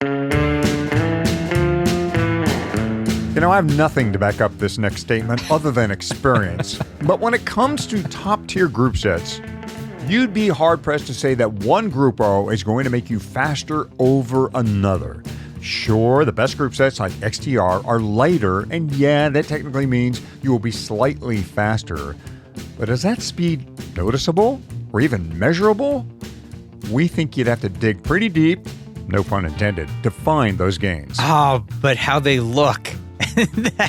I have nothing to back up this next statement other than experience. But when it comes to top-tier group sets, you'd be hard-pressed to say that one group O is going to make you faster over another. Sure, the best group sets like XTR are lighter, and yeah, that technically means you will be slightly faster. But is that speed noticeable or even measurable? We think you'd have to dig pretty deep, no pun intended, to find those gains. Oh, but how they look.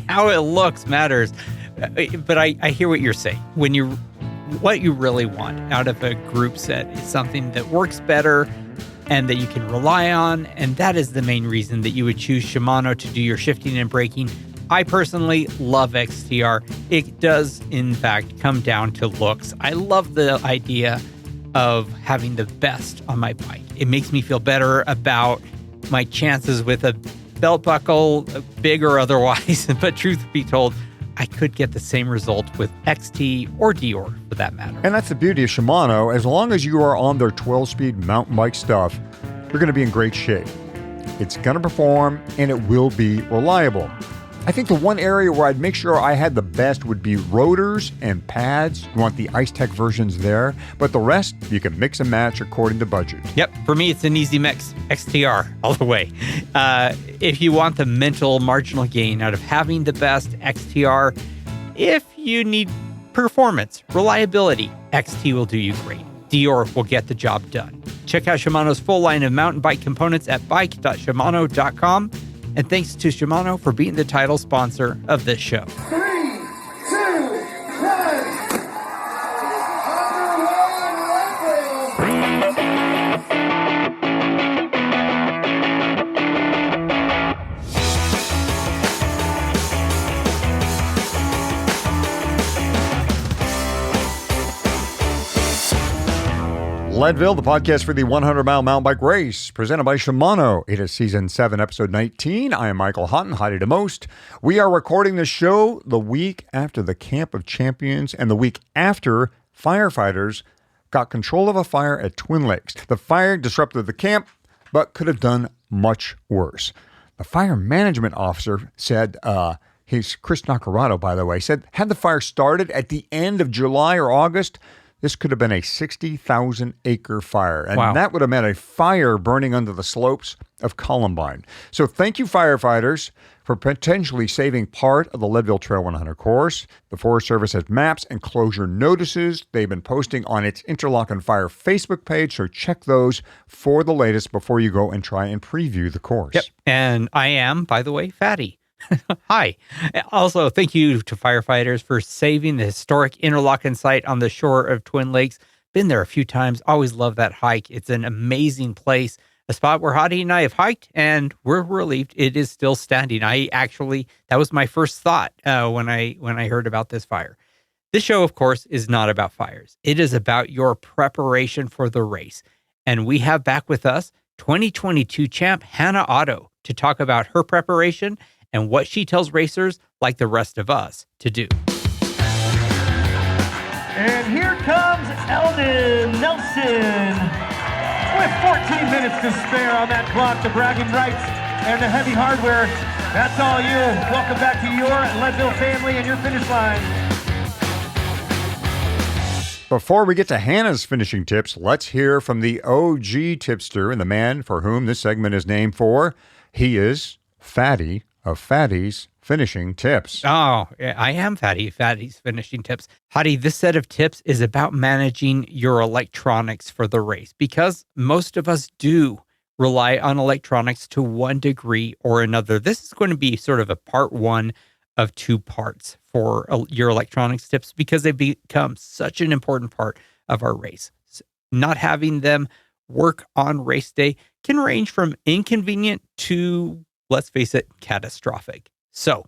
How it looks matters. But I hear what you're saying. What you really want out of a group set is something that works better and that you can rely on. And that is the main reason that you would choose Shimano to do your shifting and braking. I personally love XTR. It does, in fact, come down to looks. I love the idea of having the best on my bike. It makes me feel better about my chances with a belt buckle, big or otherwise. But truth be told, I could get the same result with XT or Dior for that matter. And that's the beauty of Shimano. As long as you are on their 12-speed mountain bike stuff, you're going to be in great shape. It's going to perform, and it will be reliable. I think the one area where I'd make sure I had the best would be rotors and pads. You want the Ice Tech versions there, but the rest you can mix and match according to budget. Yep, for me it's an easy mix. XTR all the way. If you want the mental marginal gain out of having the best, XTR. If you need performance, reliability, XT will do you great. Dior will get the job done. Check out Shimano's full line of mountain bike components at bike.shimano.com. And thanks to Shimano for being the title sponsor of this show. 3, 2, Leadville, the podcast for the 100-mile mountain bike race, presented by Shimano. It is Season 7, Episode 19. I am Michael Hutton, Hottie to most. We are recording this show the week after the Camp of Champions and the week after firefighters got control of a fire at Twin Lakes. The fire disrupted the camp, but could have done much worse. The fire management officer said, he's Chris Nacarado, by the way, said had the fire started at the end of July or August, this could have been a 60,000-acre fire, and wow. That would have meant a fire burning under the slopes of Columbine. So thank you, firefighters, for potentially saving part of the Leadville Trail 100 course. The Forest Service has maps and closure notices they've been posting on its Interlochen Fire Facebook page, so check those for the latest before you go and try and preview the course. Yep, and I am, by the way, Fatty. Hi. Also, thank you to firefighters for saving the historic Interlochen site on the shore of Twin Lakes. Been there a few times. Always love that hike. It's an amazing place. A spot where Hottie and I have hiked, and we're relieved it is still standing. That was my first thought when I heard about this fire. This show, of course, is not about fires. It is about your preparation for the race. And we have back with us 2022 champ Hannah Otto to talk about her preparation and what she tells racers like the rest of us to do. And here comes Eldon Nelson with 14 minutes to spare on that clock. The bragging rights and the heavy hardware, that's all you. Welcome back to your Leadville family and your finish line. Before we get to Hannah's finishing tips, let's hear from the OG tipster and the man for whom this segment is named for. He is Fatty of Fatty's Finishing Tips. Oh, I am Fatty's Finishing Tips. Hottie, this set of tips is about managing your electronics for the race because most of us do rely on electronics to one degree or another. This is going to be sort of a part one of two parts for your electronics tips because they've become such an important part of our race. Not having them work on race day can range from inconvenient to, let's face it, catastrophic. So,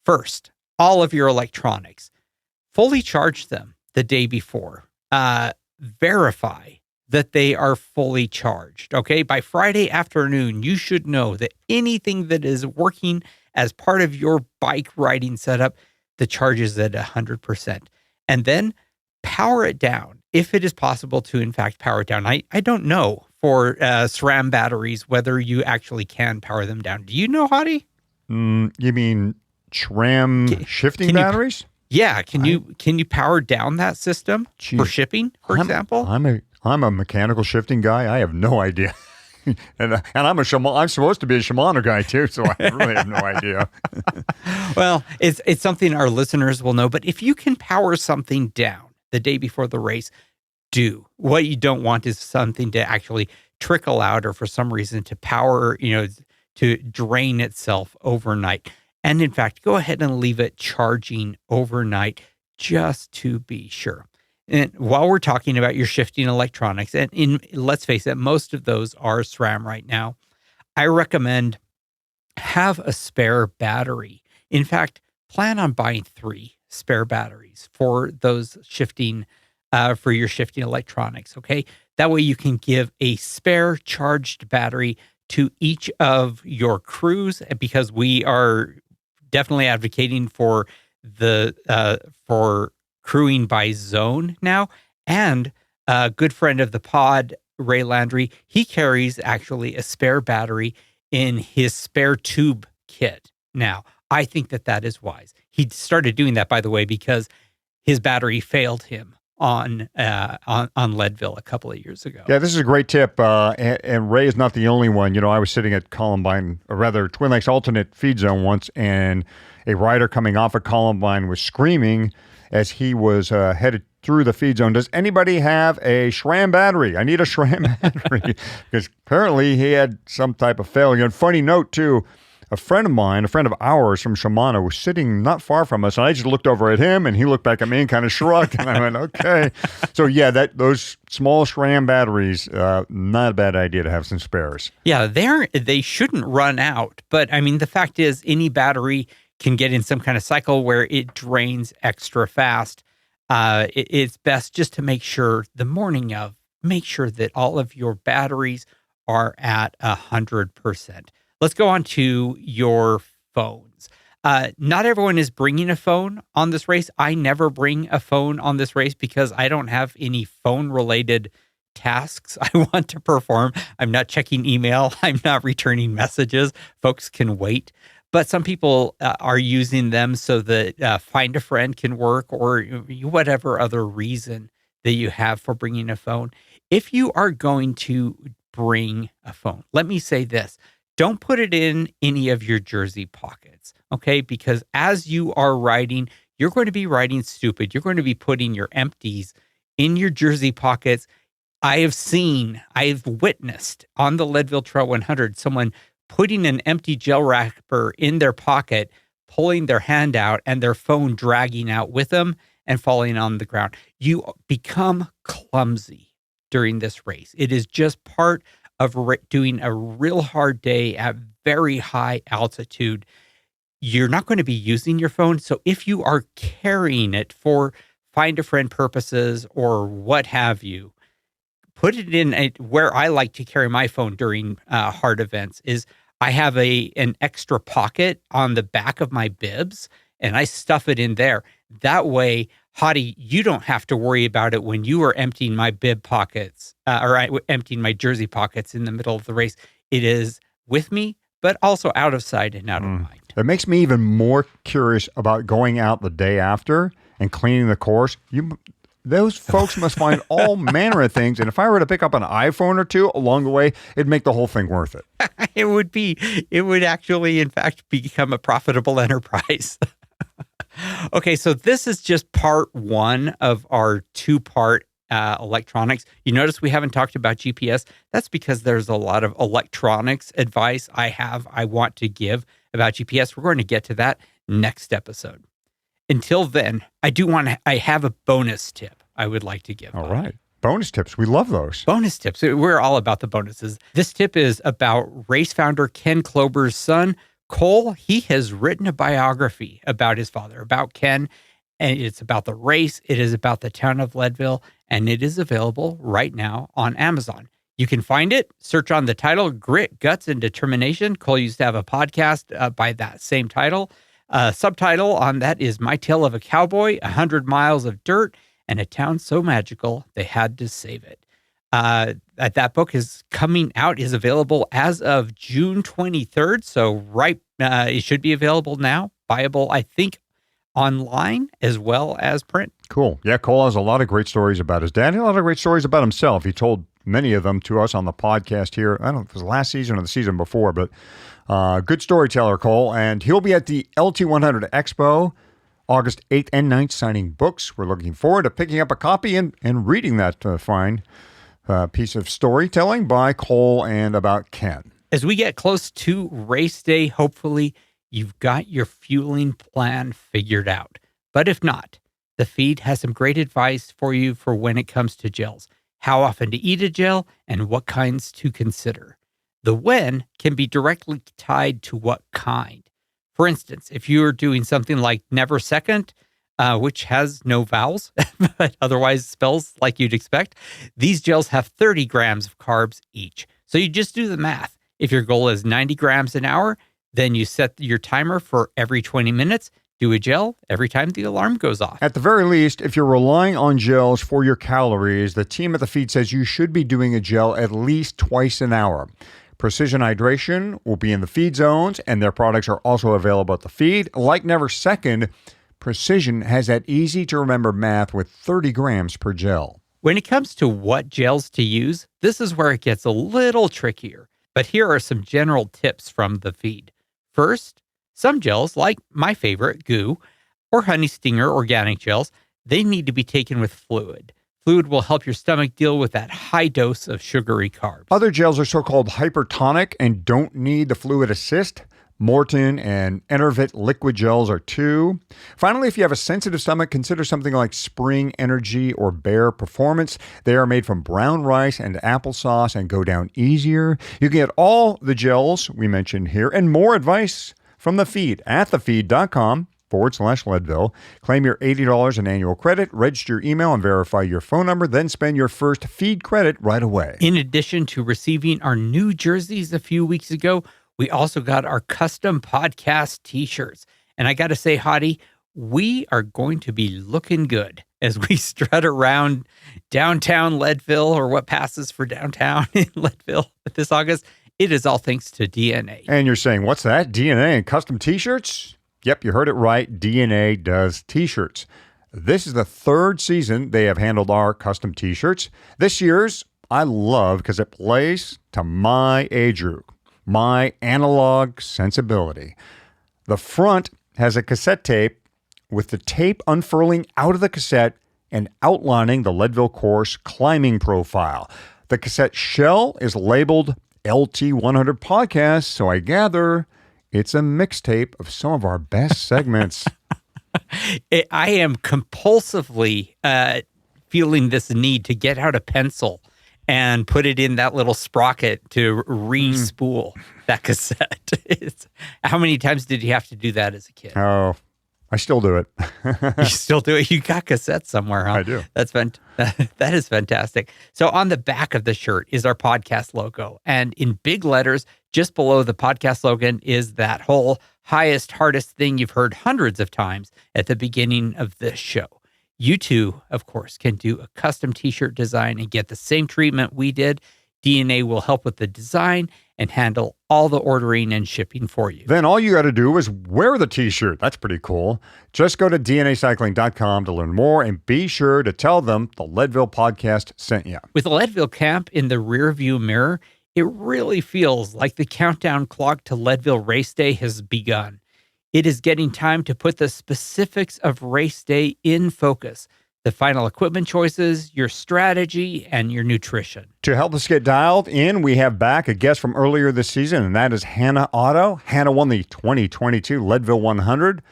first, all of your electronics, fully charge them the day before. Verify that they are fully charged, okay? By Friday afternoon, you should know that anything that is working as part of your bike riding setup, the charge is at 100%. And then power it down if it is possible to, in fact, power it down. I don't know for SRAM batteries, whether you actually can power them down. Do you know, Hottie? You mean SRAM shifting batteries? Yeah. Can you power down that system for shipping, for example? I'm a mechanical shifting guy. I have no idea. And I'm I'm supposed to be a Shimano guy too, so I really have no idea. Well, it's something our listeners will know. But if you can power something down the day before the race, do. What you don't want is something to actually trickle out, or for some reason to power, to drain itself overnight. And in fact, go ahead and leave it charging overnight just to be sure. And while we're talking about your shifting electronics, and let's face it, most of those are SRAM right now, I recommend have a spare battery. In fact, plan on buying 3 spare batteries for those shifting, for your shifting electronics, okay? That way you can give a spare charged battery to each of your crews, because we are definitely advocating for for crewing by zone now. And a good friend of the pod, Ray Landry, he carries actually a spare battery in his spare tube kit. Now, I think that is wise. He started doing that, by the way, because his battery failed him on Leadville a couple of years ago. Yeah, this is a great tip. And Ray is not the only one. I was sitting at Columbine, or rather Twin Lakes alternate feed zone once, and a rider coming off of Columbine was screaming as he was headed through the feed zone, "Does anybody have a SRAM battery? I need a SRAM battery." Because apparently he had some type of failure. And funny note, too, a friend of ours from Shimano was sitting not far from us, and I just looked over at him, and he looked back at me and kind of shrugged, and I went, okay. So yeah, those small SRAM batteries, not a bad idea to have some spares. Yeah, they shouldn't run out, but I mean, the fact is any battery can get in some kind of cycle where it drains extra fast. It's best just to make sure the morning of, make sure that all of your batteries are at 100%. Let's go on to your phones. Not everyone is bringing a phone on this race. I never bring a phone on this race because I don't have any phone-related tasks I want to perform. I'm not checking email. I'm not returning messages. Folks can wait. But some people are using them so that Find a Friend can work, or whatever other reason that you have for bringing a phone. If you are going to bring a phone, let me say this. Don't put it in any of your jersey pockets, okay? Because as you are riding, you're going to be riding stupid. You're going to be putting your empties in your jersey pockets. I've witnessed on the Leadville Trail 100, someone putting an empty gel wrapper in their pocket, pulling their hand out, and their phone dragging out with them and falling on the ground. You become clumsy during this race. It is just part of doing a real hard day at very high altitude. You're not going to be using your phone. So if you are carrying it for Find a Friend purposes or what have you, put it in where I like to carry my phone during hard events is I have an extra pocket on the back of my bibs, and I stuff it in there. That way, Hottie, you don't have to worry about it when you are emptying my bib pockets or emptying my jersey pockets in the middle of the race. It is with me, but also out of sight and out of mind. It makes me even more curious about going out the day after and cleaning the course. Those folks must find all manner of things. And if I were to pick up an iPhone or two along the way, it'd make the whole thing worth it. It would actually, in fact, become a profitable enterprise. Okay, so this is just part one of our 2-part electronics. You notice we haven't talked about GPS. That's because there's a lot of electronics advice I want to give about GPS. We're going to get to that next episode. Until then, I have a bonus tip I would like to give. All right. Bonus tips. We love those. Bonus tips. We're all about the bonuses. This tip is about race founder Ken Klober's son, Cole. He has written a biography about his father, about Ken, and it's about the race. It is about the town of Leadville, and it is available right now on Amazon. You can find it. Search on the title, Grit, Guts, and Determination. Cole used to have a podcast by that same title. Subtitle on that is My Tale of a Cowboy, 100 Miles of Dirt, and a Town So Magical They Had to Save It. That book is coming out, is available as of June 23rd. So it should be available now, buyable, I think, online as well as print. Cool. Yeah, Cole has a lot of great stories about his dad and a lot of great stories about himself. He told many of them to us on the podcast here. I don't know if it was last season or the season before, but good storyteller, Cole. And he'll be at the LT100 Expo August 8th and 9th signing books. We're looking forward to picking up a copy and reading that fine piece of storytelling by Cole and about Ken. As we get close to race day, hopefully you've got your fueling plan figured out. But if not, the feed has some great advice for you for when it comes to gels, how often to eat a gel, and what kinds to consider. The when can be directly tied to what kind. For instance, if you're doing something like Never Second, which has no vowels, but otherwise spells like you'd expect, these gels have 30 grams of carbs each. So you just do the math. If your goal is 90 grams an hour, then you set your timer for every 20 minutes. Do a gel every time the alarm goes off. At the very least, if you're relying on gels for your calories, the team at the feed says you should be doing a gel at least twice an hour. Precision Hydration will be in the feed zones, and their products are also available at the feed. Like Never Second, Precision has that easy-to-remember math with 30 grams per gel. When it comes to what gels to use, this is where it gets a little trickier. But here are some general tips from the feed. First, some gels, like my favorite, Goo, or Honey Stinger organic gels, they need to be taken with fluid. Fluid will help your stomach deal with that high dose of sugary carbs. Other gels are so-called hypertonic and don't need the fluid assist. Morton and Enervit liquid gels are two. Finally, if you have a sensitive stomach, consider something like Spring Energy or Bear Performance. They are made from brown rice and applesauce and go down easier. You can get all the gels we mentioned here and more advice from the feed at thefeed.com/Leadville. Claim your $80 in annual credit, register your email, and verify your phone number. Then spend your first feed credit right away. In addition to receiving our new jerseys a few weeks ago, we also got our custom podcast t-shirts. And I got to say, Hottie, we are going to be looking good as we strut around downtown Leadville, or what passes for downtown in Leadville this August. It is all thanks to DNA. And you're saying, what's that? DNA and custom t-shirts? Yep, you heard it right. DNA does t-shirts. This is the third season they have handled our custom t-shirts. This year's I love because it plays to my age group, my analog sensibility. The front has a cassette tape with the tape unfurling out of the cassette and outlining the Leadville course climbing profile. The cassette shell is labeled LT100 Podcast, so I gather it's a mixtape of some of our best segments. I am compulsively feeling this need to get out a pencil and put it in that little sprocket to re-spool that cassette. How many times did you have to do that as a kid? Oh, I still do it. You still do it? You got cassettes somewhere, huh? I do. That is fantastic. So on the back of the shirt is our podcast logo. And in big letters, just below the podcast slogan is that whole highest, hardest thing you've heard hundreds of times at the beginning of this show. You too, of course, can do a custom t-shirt design and get the same treatment we did. DNA will help with the design and handle all the ordering and shipping for you. Then all you got to do is wear the t-shirt. That's pretty cool. Just go to dnacycling.com to learn more and be sure to tell them the Leadville podcast sent you. With the Leadville camp in the rearview mirror, it really feels like the countdown clock to Leadville race day has begun. It is getting time to put the specifics of race day in focus. The final equipment choices, your strategy, and your nutrition. To help us get dialed in, we have back a guest from earlier this season, and that is Hannah Otto. Hannah won the 2022 Leadville 100.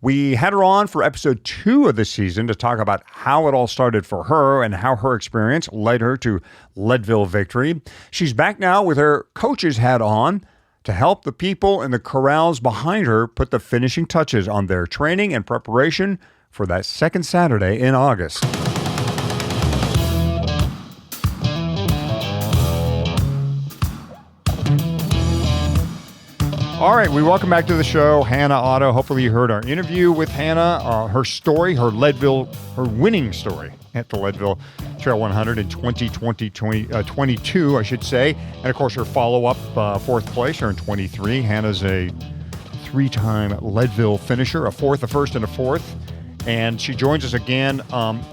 We had her on for episode 2 of the season to talk about how it all started for her and how her experience led her to Leadville victory. She's back now with her coach's hat on to help the people in the corrals behind her put the finishing touches on their training and preparation for that second Saturday in August. All right, we welcome back to the show Hannah Otto. Hopefully you heard our interview with Hannah, her story, her winning story at the Leadville Trail 100 in 2022, I should say. And of course, her follow-up, fourth place here in 23. Hannah's a three-time Leadville finisher, a fourth, a first, and a fourth. And she joins us again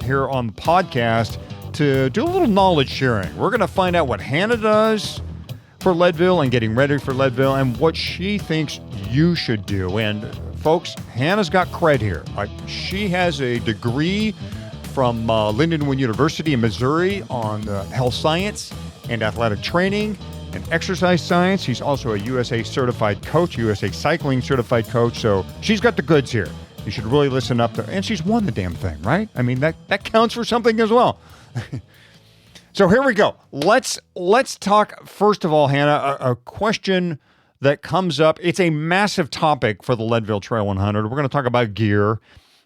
here on the podcast to do a little knowledge sharing. We're going to find out what Hannah does for Leadville and getting ready for Leadville and what she thinks you should do. And folks, Hannah's got cred here. She has a degree from Lindenwood University in Missouri on health science and athletic training and exercise science. She's also a USA certified coach, USA cycling certified coach. So she's got the goods here. You should really listen up to her. And she's won the damn thing, right? I mean, that counts for something as well. So here we go. Let's talk, first of all, Hannah, a question that comes up. It's a massive topic for the Leadville Trail 100. We're going to talk about gear,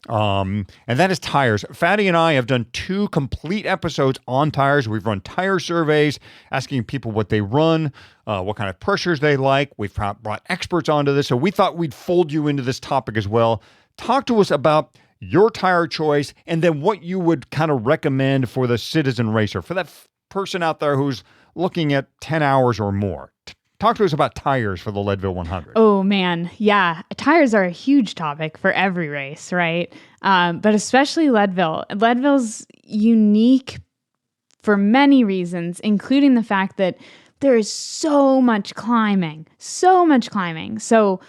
and that is tires. Fatty and I have done 2 complete episodes on tires. We've run tire surveys, asking people what they run, what kind of pressures they like. We've brought experts onto this, so we thought we'd fold you into this topic as well. Talk to us about your tire choice and then what you would kind of recommend for the citizen racer, for that person out there who's looking at 10 hours or more. Talk to us about tires for the Leadville 100. Oh, man. Yeah. Tires are a huge topic for every race, right? But especially Leadville. Leadville's unique for many reasons, including the fact that there is so much climbing. So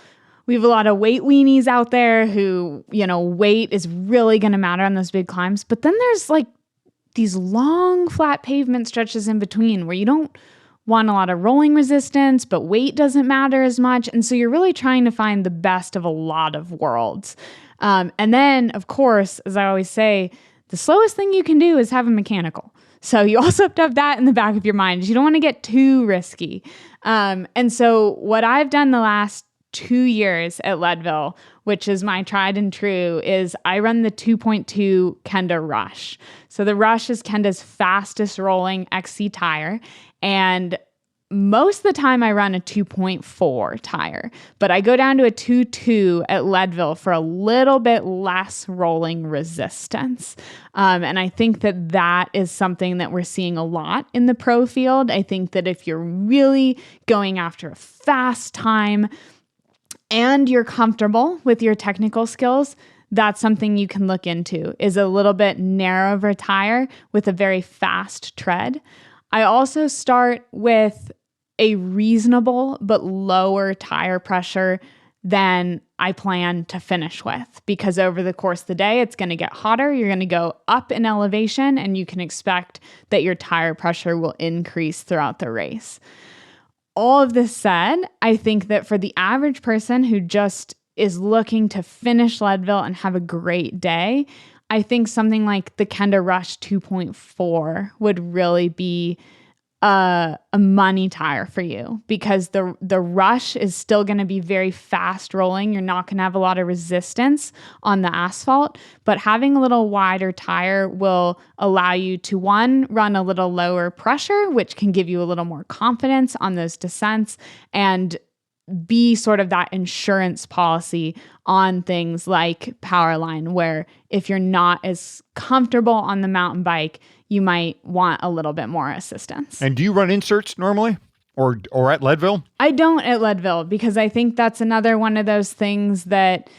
we have a lot of weight weenies out there who, weight is really going to matter on those big climbs. But then there's like these long flat pavement stretches in between where you don't want a lot of rolling resistance, but weight doesn't matter as much. And so you're really trying to find the best of a lot of worlds. And then, of course, as I always say, the slowest thing you can do is have a mechanical. So you also have to have that in the back of your mind. You don't want to get too risky. And so what I've done the last 2 years at Leadville, which is my tried and true, is I run the 2.2 Kenda Rush. So the Rush is Kenda's fastest rolling XC tire. And most of the time I run a 2.4 tire, but I go down to a 2.2 at Leadville for a little bit less rolling resistance. And I think that is something that we're seeing a lot in the pro field. I think that if you're really going after a fast time, and you're comfortable with your technical skills, that's something you can look into, is a little bit narrower tire with a very fast tread. I also start with a reasonable but lower tire pressure than I plan to finish with, because over the course of the day, it's going to get hotter. You're going to go up in elevation, and you can expect that your tire pressure will increase throughout the race. All of this said, I think that for the average person who just is looking to finish Leadville and have a great day, I think something like the Kenda Rush 2.4 would really be a money tire for you, because the Rush is still going to be very fast rolling. You're not going to have a lot of resistance on the asphalt, but having a little wider tire will allow you to, one, run a little lower pressure, which can give you a little more confidence on those descents, and be sort of that insurance policy on things like Powerline, where if you're not as comfortable on the mountain bike, you might want a little bit more assistance. And do you run inserts normally or at Leadville? I don't at Leadville, because I think that's another one of those things that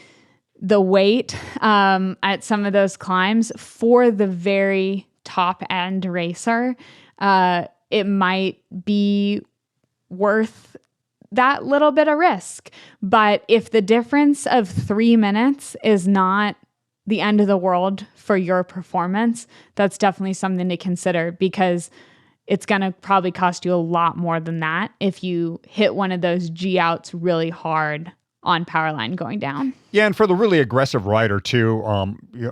the weight at some of those climbs for the very top end racer, it might be worth that little bit of risk. But if the difference of 3 minutes is not the end of the world for your performance, that's definitely something to consider, because it's going to probably cost you a lot more than that if you hit one of those G outs really hard on Powerline going down. Yeah, and for the really aggressive rider too,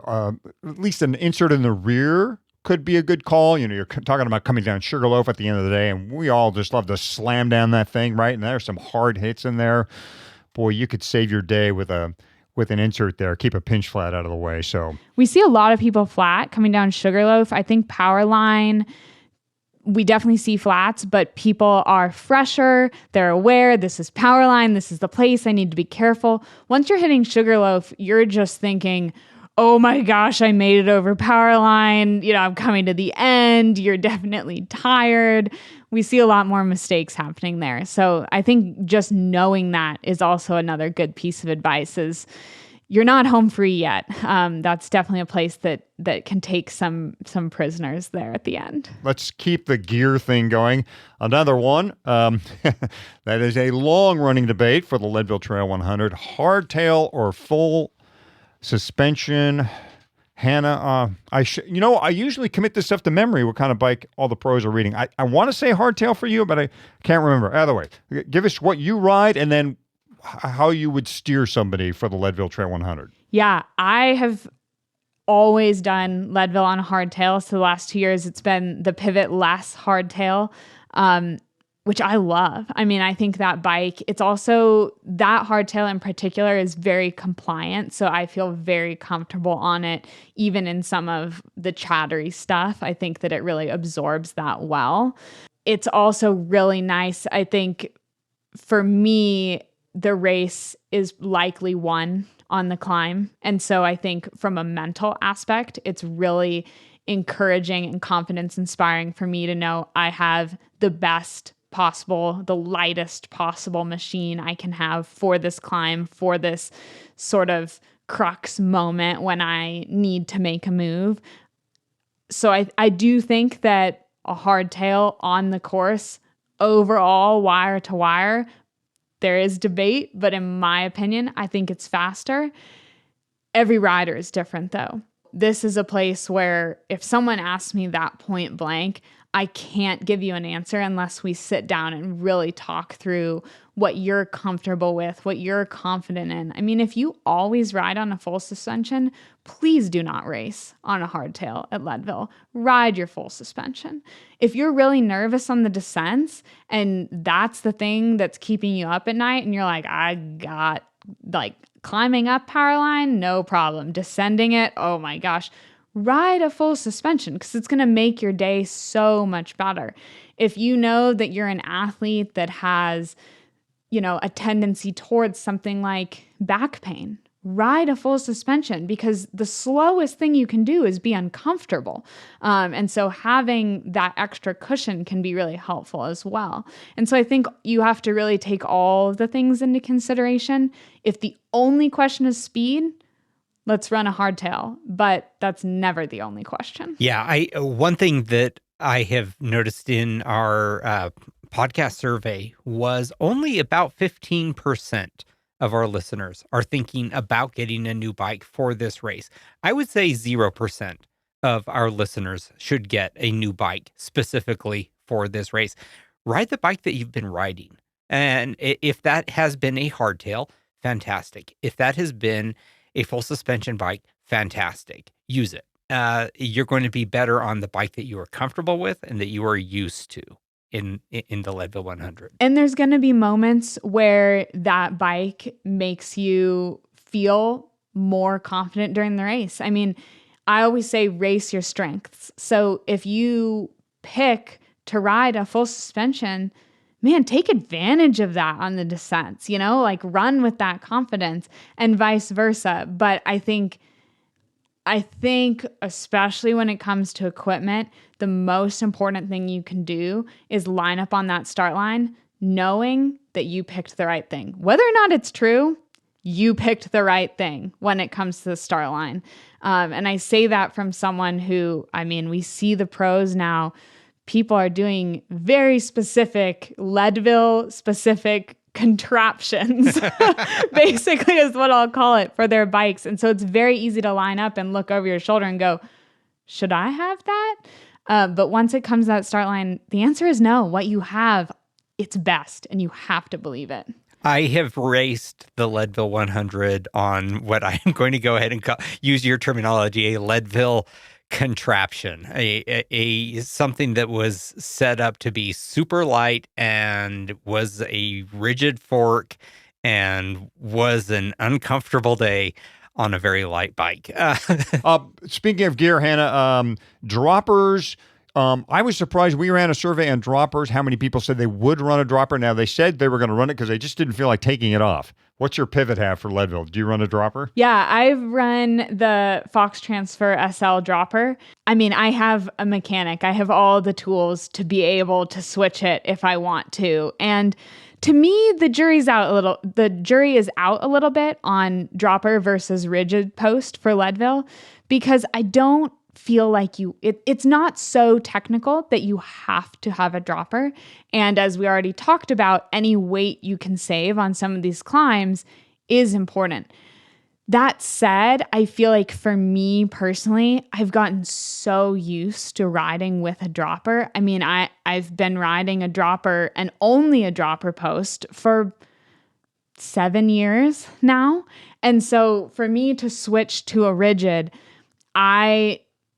at least an insert in the rear could be a good call. You're talking about coming down Sugarloaf at the end of the day, and we all just love to slam down that thing, right? And there's some hard hits in there. Boy, you could save your day with an insert there, keep a pinch flat out of the way. So we see a lot of people flat coming down Sugarloaf. I think Powerline, we definitely see flats, but people are fresher. They're aware this is Powerline. This is the place. I need to be careful. Once you're hitting Sugarloaf, you're just thinking, oh my gosh, I made it over power line. I'm coming to the end. You're definitely tired. We see a lot more mistakes happening there. So I think just knowing that is also another good piece of advice is you're not home free yet. That's definitely a place that can take some prisoners there at the end. Let's keep the gear thing going. Another one, that is a long-running debate for the Leadville Trail 100, hardtail or full suspension. Hannah, I usually commit this stuff to memory, what kind of bike all the pros are reading. I want to say hardtail for you, but I can't remember. Either way, give us what you ride and then how you would steer somebody for the Leadville Trail 100. Yeah, I have always done Leadville on a hardtail. So the last 2 years, it's been the Pivot less hardtail, which I love. I mean, I think that bike, it's also, that hardtail in particular is very compliant. So I feel very comfortable on it, even in some of the chattery stuff. I think that it really absorbs that well. It's also really nice. I think for me, the race is likely won on the climb. And so I think from a mental aspect, it's really encouraging and confidence inspiring for me to know I have the best possible, the lightest possible machine I can have for this climb, for this sort of crux moment when I need to make a move. So I do think that a hardtail on the course, overall, wire to wire, there is debate, but in my opinion, I think it's faster. Every rider is different though. This is a place where if someone asks me that point blank, I can't give you an answer unless we sit down and really talk through what you're comfortable with, what you're confident in. I mean, if you always ride on a full suspension, please do not race on a hardtail at Leadville. Ride your full suspension. If you're really nervous on the descents and that's the thing that's keeping you up at night and you're like, I got climbing up power line, no problem. Descending it, oh my gosh. Ride a full suspension because it's going to make your day so much better. If you know that you're an athlete that has, a tendency towards something like back pain, ride a full suspension because the slowest thing you can do is be uncomfortable. And so having that extra cushion can be really helpful as well. And so I think you have to really take all of the things into consideration. If the only question is speed, let's run a hardtail, but that's never the only question. Yeah, one thing that I have noticed in our podcast survey was only about 15% of our listeners are thinking about getting a new bike for this race. I would say 0% of our listeners should get a new bike specifically for this race. Ride the bike that you've been riding. And if that has been a hardtail, fantastic. If that has been a full suspension bike, fantastic. Use it. You're going to be better on the bike that you are comfortable with and that you are used to in the Leadville 100. And there's going to be moments where that bike makes you feel more confident during the race. I mean, I always say race your strengths. So if you pick to ride a full suspension, man, take advantage of that on the descents, run with that confidence and vice versa. But I think especially when it comes to equipment, the most important thing you can do is line up on that start line, knowing that you picked the right thing. Whether or not it's true, you picked the right thing when it comes to the start line. And I say that from someone who, we see the pros now. People are doing very specific Leadville-specific contraptions, basically is what I'll call it, for their bikes. And so it's very easy to line up and look over your shoulder and go, should I have that? But once it comes to that start line, the answer is no. What you have, it's best, and you have to believe it. I have raced the Leadville 100 on what I am going to go ahead and use your terminology, a Leadville contraption, a something that was set up to be super light and was a rigid fork and was an uncomfortable day on a very light bike. Speaking of gear, Hannah, droppers, I was surprised. We ran a survey on droppers. How many people said they would run a dropper? Now, they said they were going to run it because they just didn't feel like taking it off. What's your pivot have for Leadville? Do you run a dropper? Yeah, I've run the Fox Transfer SL dropper. I mean, I have a mechanic. I have all the tools to be able to switch it if I want to. And to me, the jury is out a little bit on dropper versus rigid post for Leadville, because I don't feel like it's not so technical that you have to have a dropper. And as we already talked about, any weight you can save on some of these climbs is important. That said, I feel like for me personally, I've gotten so used to riding with a dropper. I mean, I've been riding a dropper and only a dropper post for 7 years now. And so for me to switch to a rigid,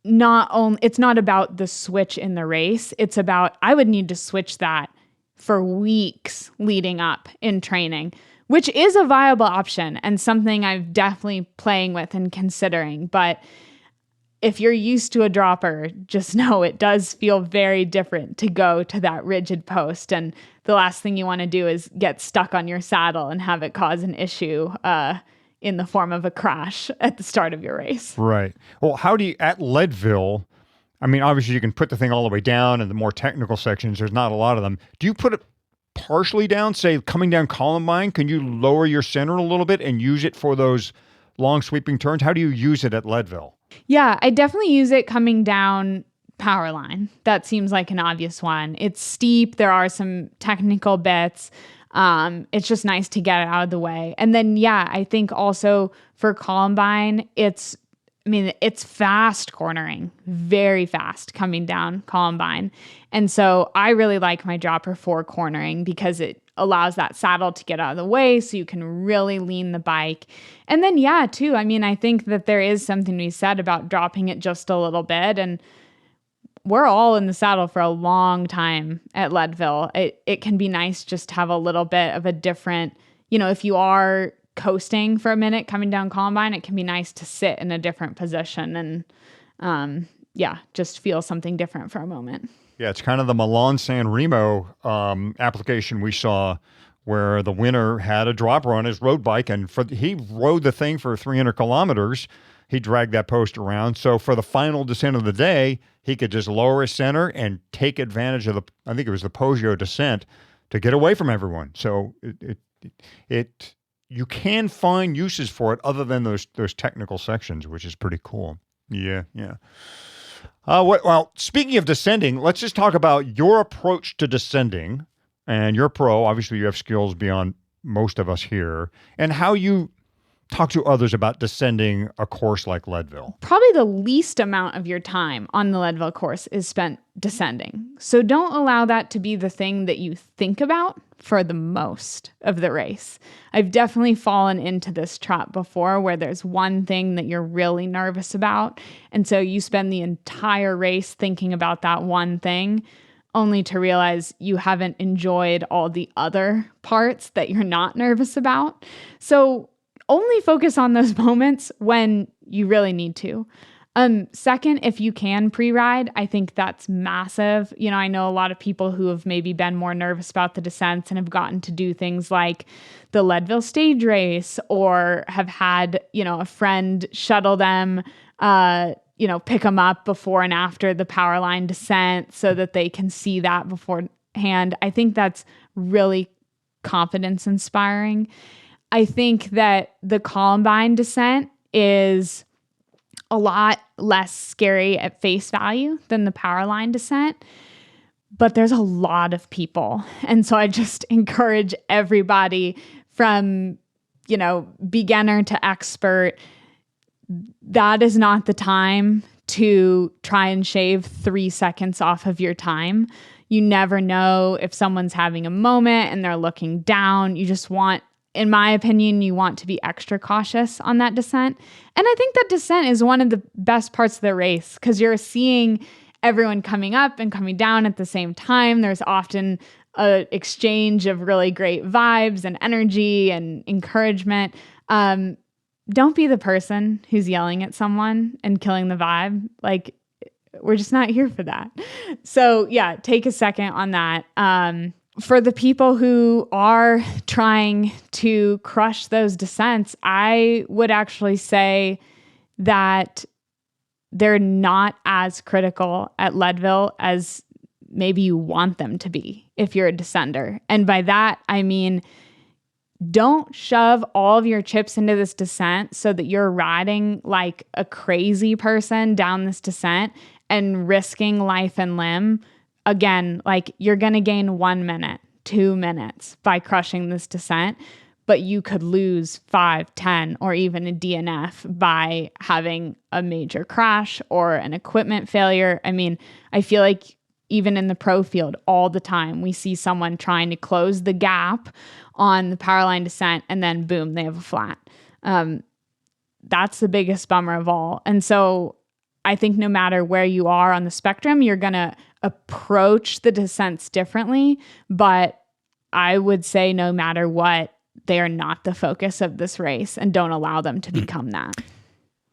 it's not about the switch in the race. It's about, I would need to switch that for weeks leading up in training, which is a viable option and something I'm definitely playing with and considering. But if you're used to a dropper, just know it does feel very different to go to that rigid post. And the last thing you want to do is get stuck on your saddle and have it cause an issue in the form of a crash at the start of your race. Right. Well, how do you, at Leadville, I mean, obviously you can put the thing all the way down, and the more technical sections, there's not a lot of them. Do you put it partially down, say coming down Columbine? Can you lower your center a little bit and use it for those long sweeping turns? How do you use it at Leadville? Yeah, I definitely use it coming down Powerline. That seems like an obvious one. It's steep. There are some technical bits. It's just nice to get it out of the way. And then, yeah, I think also for Columbine, it's fast cornering, very fast coming down Columbine. And so I really like my dropper for cornering because it allows that saddle to get out of the way so you can really lean the bike. And then, yeah, too, I mean, I think that there is something to be said about dropping it just a little bit. And we're all in the saddle for a long time at Leadville. It can be nice just to have a little bit of a different, if you are coasting for a minute coming down Columbine, it can be nice to sit in a different position and just feel something different for a moment. Yeah, it's kind of the Milan San Remo application we saw, where the winner had a dropper on his road bike, and he rode the thing for 300 kilometers. He dragged that post around. So for the final descent of the day, he could just lower his center and take advantage of I think it was the Poggio descent, to get away from everyone. So you can find uses for it other than those technical sections, which is pretty cool. Yeah. Well, speaking of descending, let's just talk about your approach to descending. And you're a pro. Obviously, you have skills beyond most of us here. And how you talk to others about descending a course like Leadville. Probably the least amount of your time on the Leadville course is spent descending. So don't allow that to be the thing that you think about for the most of the race. I've definitely fallen into this trap before where there's one thing that you're really nervous about. And so you spend the entire race thinking about that one thing, only to realize you haven't enjoyed all the other parts that you're not nervous about. So only focus on those moments when you really need to. Second, if you can pre-ride, I think that's massive. I know a lot of people who have maybe been more nervous about the descents and have gotten to do things like the Leadville stage race, or have had, a friend shuttle them, pick them up before and after the Powerline descent so that they can see that beforehand. I think that's really confidence inspiring. I think that the Columbine descent is a lot less scary at face value than the Powerline descent, but there's a lot of people. And so I just encourage everybody from, beginner to expert, that is not the time to try and shave 3 seconds off of your time. You never know if someone's having a moment and they're looking down. You just want, in my opinion, you want to be extra cautious on that descent. And I think that descent is one of the best parts of the race because you're seeing everyone coming up and coming down at the same time. There's often an exchange of really great vibes and energy and encouragement. Don't be the person who's yelling at someone and killing the vibe. Like, we're just not here for that. So yeah, take a second on that. For the people who are trying to crush those descents, I would actually say that they're not as critical at Leadville as maybe you want them to be if you're a descender. And by that, I mean, don't shove all of your chips into this descent so that you're riding like a crazy person down this descent and risking life and limb. Again, like you're going to gain 1 minute, 2 minutes by crushing this descent, but you could lose 5, 10, or even a DNF by having a major crash or an equipment failure. I mean, I feel like even in the pro field all the time, we see someone trying to close the gap on the powerline descent and then boom, they have a flat. That's the biggest bummer of all. And so I think no matter where you are on the spectrum, you're going to approach the descents differently. But I would say no matter what, they are not the focus of this race and don't allow them to become that.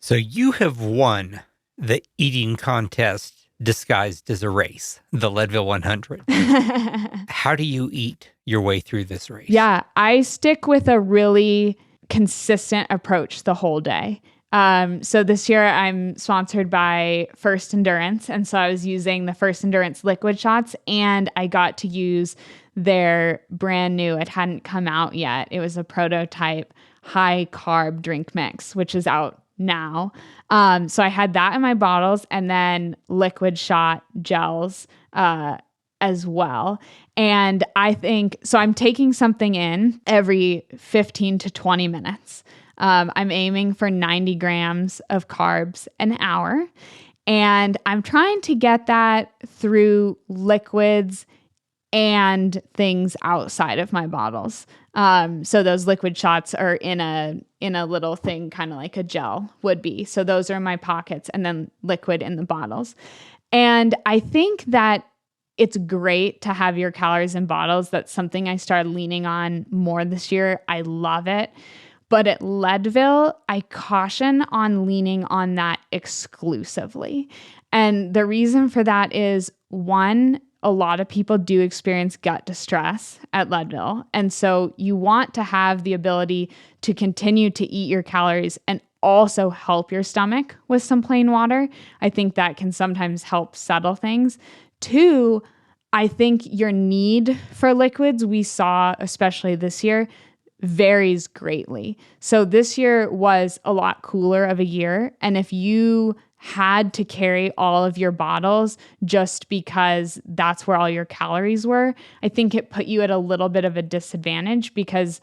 So you have won the eating contest disguised as a race, the Leadville 100. How do you eat your way through this race? Yeah, I stick with a really consistent approach the whole day. So this year I'm sponsored by First Endurance. And so I was using the First Endurance liquid shots, and I got to use their brand new, it hadn't come out yet. It was a prototype high carb drink mix, which is out now. So I had that in my bottles, and then liquid shot gels, as well. And I think, so I'm taking something in every 15 to 20 minutes. I'm aiming for 90 grams of carbs an hour. And I'm trying to get that through liquids and things outside of my bottles. So those liquid shots are in a little thing, kind of like a gel would be. So those are in my pockets, and then liquid in the bottles. And I think that it's great to have your calories in bottles. That's something I started leaning on more this year. I love it. But at Leadville, I caution on leaning on that exclusively. And the reason for that is, one, a lot of people do experience gut distress at Leadville. And so you want to have the ability to continue to eat your calories and also help your stomach with some plain water. I think that can sometimes help settle things. Two, I think your need for liquids, we saw, especially this year, varies greatly. So this year was a lot cooler of a year. And if you had to carry all of your bottles just because that's where all your calories were, I think it put you at a little bit of a disadvantage, because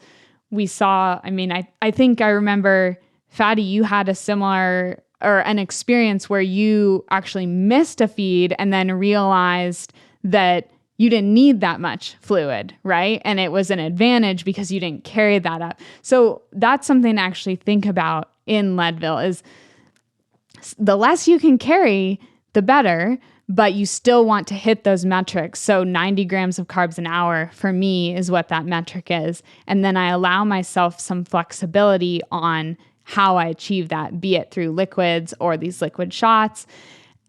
we saw, I think I remember, Fatty, you had a similar or an experience where you actually missed a feed and then realized that you didn't need that much fluid, right? And it was an advantage because you didn't carry that up. So that's something to actually think about in Leadville, is the less you can carry, the better, but you still want to hit those metrics. So 90 grams of carbs an hour for me is what that metric is. And then I allow myself some flexibility on how I achieve that, be it through liquids or these liquid shots.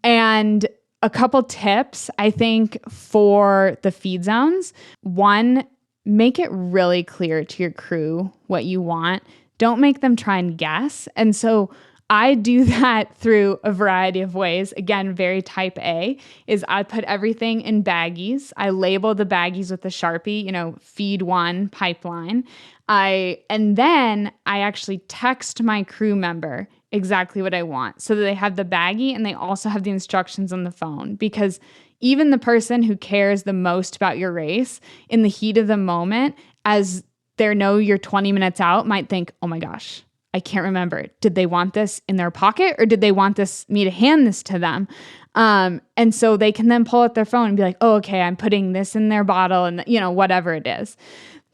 And a couple tips, I think, for the feed zones. One, make it really clear to your crew what you want. Don't make them try and guess. And so I do that through a variety of ways. Again, very type A, is I put everything in baggies. I label the baggies with a Sharpie, feed one, pipeline. And then I actually text my crew member exactly what I want, so that they have the baggie and they also have the instructions on the phone. Because even the person who cares the most about your race, in the heat of the moment, as they know you're 20 minutes out, might think, oh my gosh, I can't remember. Did they want this in their pocket, or did they want me to hand this to them? And so they can then pull out their phone and be like, oh, okay, I'm putting this in their bottle, and whatever it is.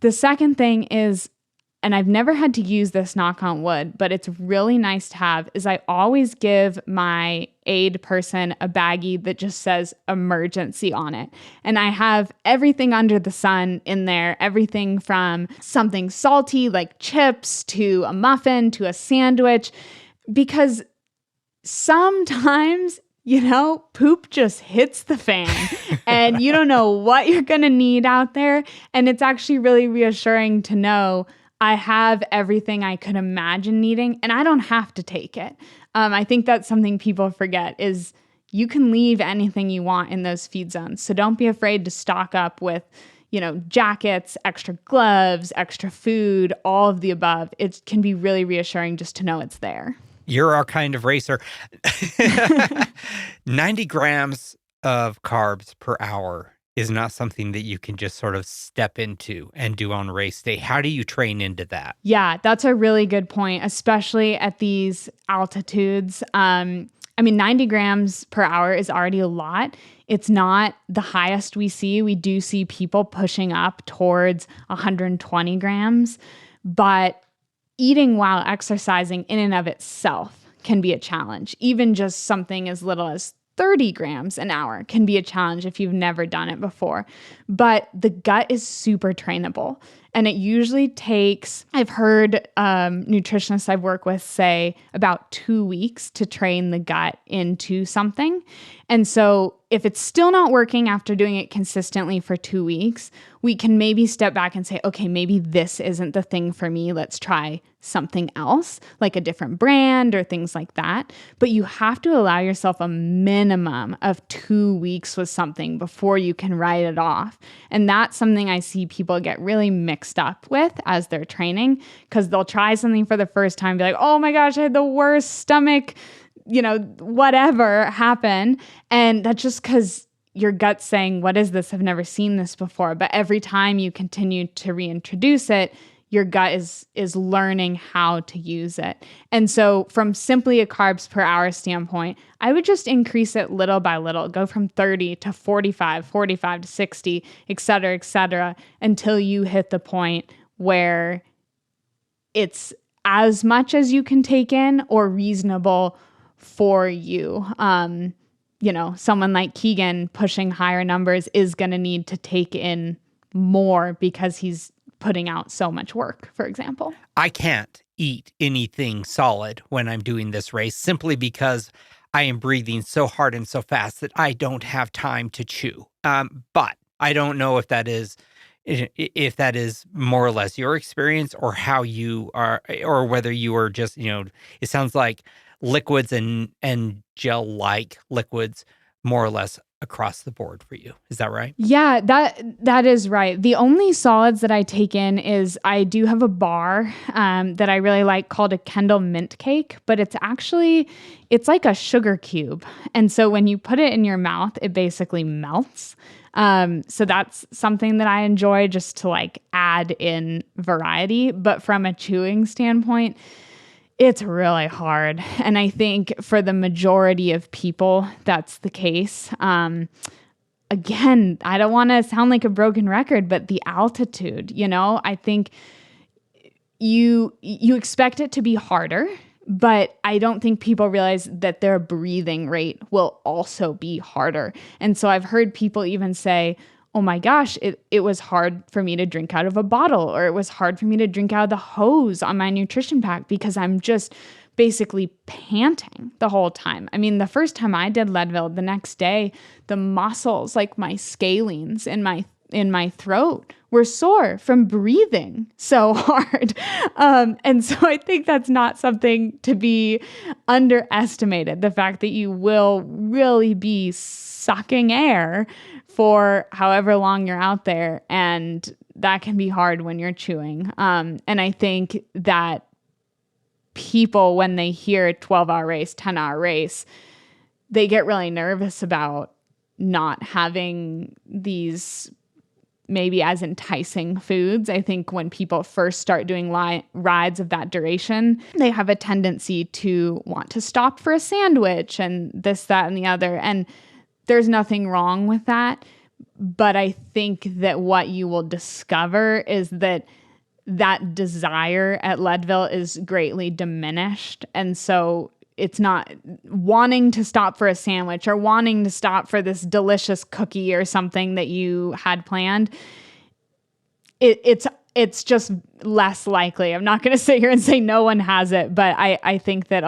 The second thing is, and I've never had to use this, knock on wood, but it's really nice to have, is I always give my aid person a baggie that just says emergency on it. And I have everything under the sun in there, everything from something salty like chips to a muffin to a sandwich, because sometimes poop just hits the fan and you don't know what you're going to need out there. And it's actually really reassuring to know I have everything I could imagine needing and I don't have to take it. I think that's something people forget is you can leave anything you want in those feed zones. So don't be afraid to stock up with, jackets, extra gloves, extra food, all of the above. It can be really reassuring just to know it's there. You're our kind of racer. 90 grams of carbs per hour is not something that you can just sort of step into and do on race day. How do you train into that? Yeah, that's a really good point, especially at these altitudes. 90 grams per hour is already a lot. It's not the highest we see. We do see people pushing up towards 120 grams, but eating while exercising in and of itself can be a challenge. Even just something as little as 30 grams an hour can be a challenge if you've never done it before. But the gut is super trainable. And it usually takes, I've heard nutritionists I've worked with say about 2 weeks to train the gut into something. And so if it's still not working after doing it consistently for 2 weeks, we can maybe step back and say, okay, maybe this isn't the thing for me. Let's try something else, like a different brand or things like that. But you have to allow yourself a minimum of 2 weeks with something before you can write it off. And that's something I see people get really mixed up with as they're training, because they'll try something for the first time, be like, oh my gosh, I had the worst stomach, whatever happen. And that's just because your gut's saying, what is this? I've never seen this before. But every time you continue to reintroduce it, your gut is learning how to use it. And so from simply a carbs per hour standpoint, I would just increase it little by little, go from 30 to 45 to 60, et cetera, until you hit the point where it's as much as you can take in or reasonable for you. Someone like Keegan pushing higher numbers is going to need to take in more because he's putting out so much work, for example. I can't eat anything solid when I'm doing this race simply because I am breathing so hard and so fast that I don't have time to chew. But I don't know if that is more or less your experience or how you are, or whether you are just, it sounds like liquids and gel-like liquids more or less across the board for you. Is that right? Yeah, that is right. The only solids that I take in is I do have a bar that I really like called a Kendall mint cake, but it's like a sugar cube. And so when you put it in your mouth, it basically melts. So that's something that I enjoy just to add in variety. But from a chewing standpoint, it's really hard. And I think for the majority of people, that's the case. Again, I don't want to sound like a broken record, but the altitude, I think you expect it to be harder, but I don't think people realize that their breathing rate will also be harder. And so I've heard people even say, oh my gosh, it was hard for me to drink out of a bottle, or it was hard for me to drink out of the hose on my nutrition pack because I'm just basically panting the whole time. I mean, the first time I did Leadville, the next day, the muscles, like my scalenes in my throat, were sore from breathing so hard. And so I think that's not something to be underestimated. The fact that you will really be sucking air for however long you're out there. And that can be hard when you're chewing. And I think that people, when they hear a 12-hour race, 10-hour race, they get really nervous about not having these maybe as enticing foods. I think when people first start doing rides of that duration, they have a tendency to want to stop for a sandwich and this, that, and the other. And there's nothing wrong with that. But I think that what you will discover is that desire at Leadville is greatly diminished. And so it's not wanting to stop for a sandwich or wanting to stop for this delicious cookie or something that you had planned. It's just less likely. I'm not going to sit here and say no one has it, but I think that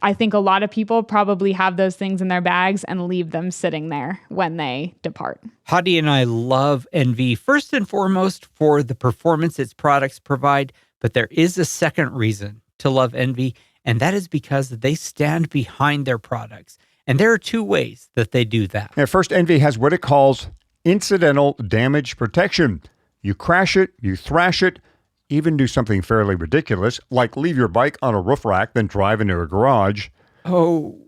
I think a lot of people probably have those things in their bags and leave them sitting there when they depart. Hadi and I love NV first and foremost for the performance its products provide, but there is a second reason to love NV, and that is because they stand behind their products. And there are two ways that they do that. Now, first, NV has what it calls incidental damage protection. You crash it, you thrash it, even do something fairly ridiculous, like leave your bike on a roof rack, then drive into a garage. Oh.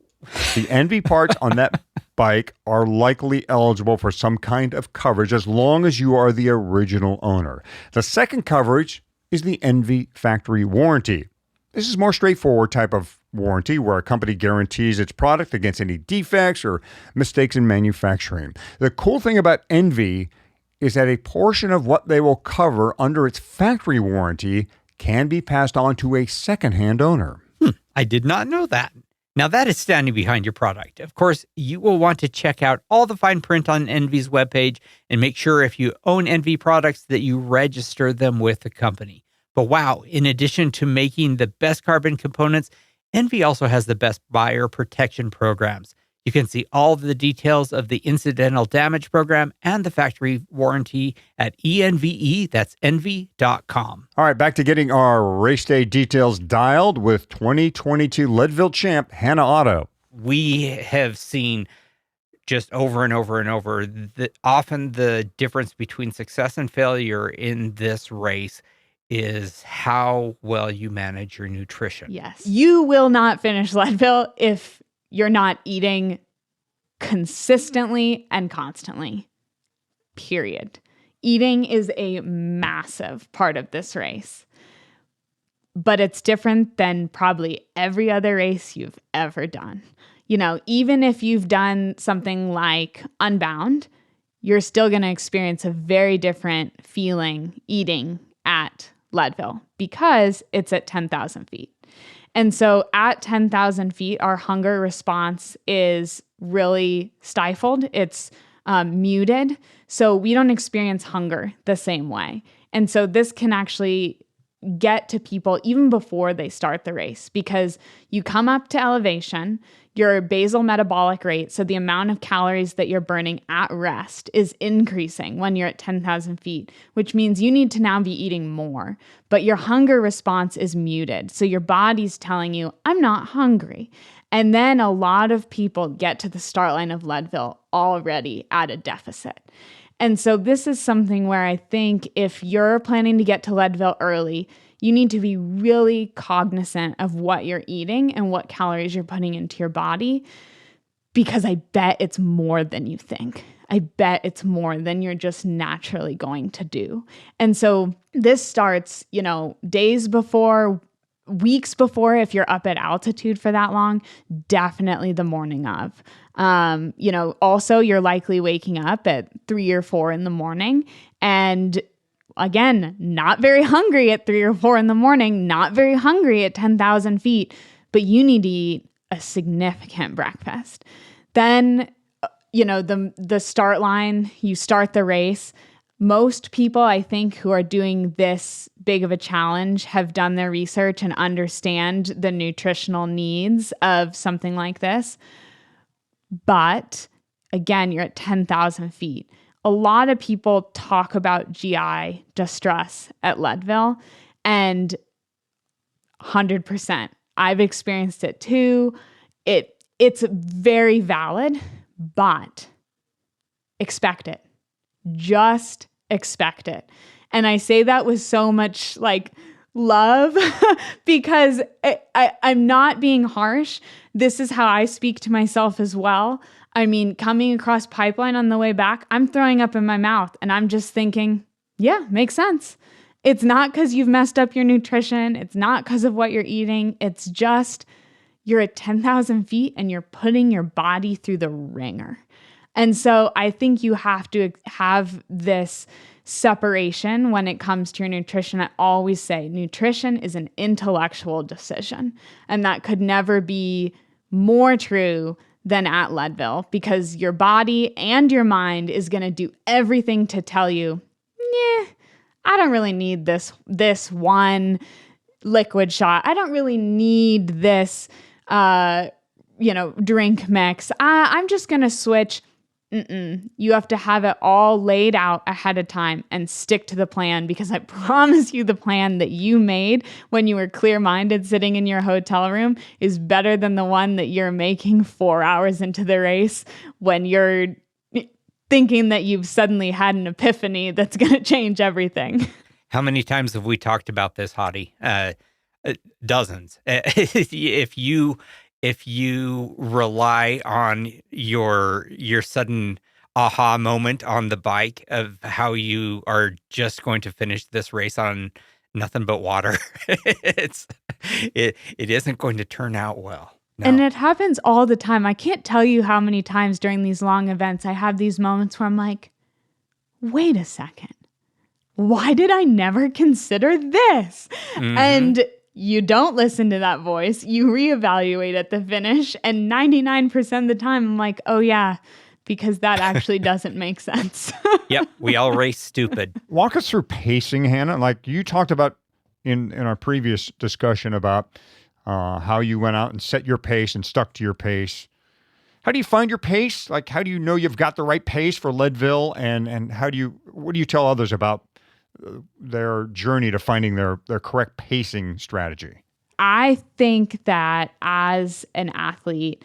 The NV parts on that bike are likely eligible for some kind of coverage as long as you are the original owner. The second coverage is the NV factory warranty. This is a more straightforward type of warranty where a company guarantees its product against any defects or mistakes in manufacturing. The cool thing about NV is that a portion of what they will cover under its factory warranty can be passed on to a secondhand owner. I did not know that. Now that is standing behind your product. Of course, you will want to check out all the fine print on NV's webpage and make sure if you own NV products that you register them with the company. But wow, in addition to making the best carbon components, NV also has the best buyer protection programs. You can see all of the details of the incidental damage program and the factory warranty at ENVE, that's NV.com. All right, back to getting our race day details dialed with 2022 Leadville champ Hannah Otto. We have seen just over and over and over, often the difference between success and failure in this race is how well you manage your nutrition. Yes. You will not finish Leadville if you're not eating consistently and constantly, period. Eating is a massive part of this race, but it's different than probably every other race you've ever done. You know, even if you've done something like Unbound, you're still going to experience a very different feeling eating at Leadville because it's at 10,000 feet. And so at 10,000 feet, our hunger response is really stifled. It's muted. So we don't experience hunger the same way. And so this can actually get to people even before they start the race because you come up to elevation, your basal metabolic rate, so the amount of calories that you're burning at rest is increasing when you're at 10,000 feet, which means you need to now be eating more. But your hunger response is muted. So your body's telling you, I'm not hungry. And then a lot of people get to the start line of Leadville already at a deficit. And so this is something where I think if you're planning to get to Leadville early, you need to be really cognizant of what you're eating and what calories you're putting into your body, because I bet it's more than you think. I bet it's more than you're just naturally going to do. And so this starts, days before, weeks before, if you're up at altitude for that long, definitely the morning of. Also you're likely waking up at 3 or 4 in the morning and again, not very hungry at 3 or 4 in the morning, not very hungry at 10,000 feet, but you need to eat a significant breakfast. Then, the start line, you start the race. Most people, I think, who are doing this big of a challenge have done their research and understand the nutritional needs of something like this. But again, you're at 10,000 feet. A lot of people talk about GI distress at Leadville, and 100%. I've experienced it too. It's very valid, but expect it. Just expect it. And I say that with so much love because I'm not being harsh. This is how I speak to myself as well. I mean, coming across pipeline on the way back, I'm throwing up in my mouth and I'm just thinking, yeah, makes sense. It's not because you've messed up your nutrition. It's not because of what you're eating. It's just you're at 10,000 feet and you're putting your body through the ringer. And so I think you have to have this separation when it comes to your nutrition. I always say nutrition is an intellectual decision, and that could never be more true than at Leadville, because your body and your mind is going to do everything to tell you, I don't really need this one liquid shot. I don't really need this drink mix. I'm just going to switch. You have to have it all laid out ahead of time and stick to the plan, because I promise you the plan that you made when you were clear-minded sitting in your hotel room is better than the one that you're making 4 hours into the race when you're thinking that you've suddenly had an epiphany that's going to change everything. How many times have we talked about this, Hottie? Dozens. If you rely on your sudden aha moment on the bike of how you are just going to finish this race on nothing but water, it isn't going to turn out well. No. And it happens all the time. I can't tell you how many times during these long events I have these moments where I'm like, wait a second. Why did I never consider this? Mm-hmm. And you don't listen to that voice. You reevaluate at the finish. And 99% of the time, I'm like, oh, yeah, because that actually doesn't make sense. Yep. We all race stupid. Walk us through pacing, Hannah. Like you talked about in our previous discussion about how you went out and set your pace and stuck to your pace. How do you find your pace? Like, how do you know you've got the right pace for Leadville? And what do you tell others about their journey to finding their correct pacing strategy? I think that as an athlete,